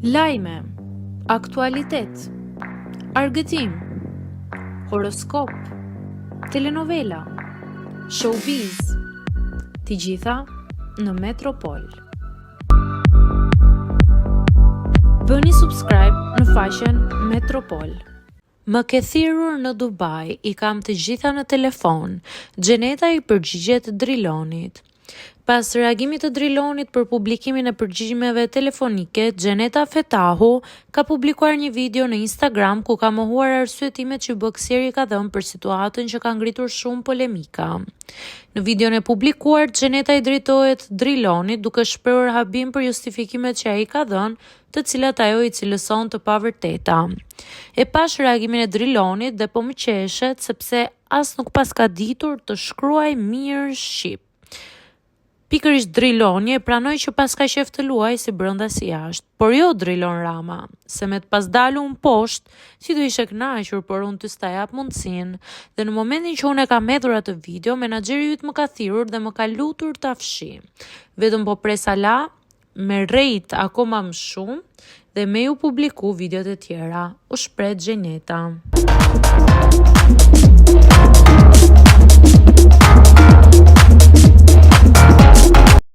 Lajme, aktualitet, argëtim, horoskop, telenovela, showbiz, të gjitha në Metropol. Bëni subscribe në faqen Metropol. Më ke thirrur në Dubai, i kam të gjitha në telefon. Xheneta i përgjigjet Drilonit. Pas reagimit të Drilonit për publikimin e përgjigjimeve telefonike, Xheneta Fetahu ka publikuar një video në Instagram ku ka mohuar arsyetimet që boksieri ka dhënë për situatën që ka ngritur shumë polemika. Në videon e publikuar, Xheneta i drejtohet Drilonit duke shprehur habim për justifikimet që ai ka dhënë, të cilat ajo i cilëson të pavërteta. E pash reagimin e Drilonit dhe po më qeshet sepse as nuk pas ka ditur të shkruaj mirë shqip. Pikërisht Driloni e pranoi që pas ka qef të luaj si brenda si jashtë, por jo Drilon Rama, se me të pas dalu unë poshtë, si do ishe kënaqur, por unë ty s'ta jap mundësinë. Dhe në momentin që unë e kam hedhur atë video, menaxheri yt më ka thirrur dhe më ka lutur ta fshi. Vetëm po presa la me rejt akoma më shumë dhe me ju publiku videot e tjera. U shpreh Xheneta.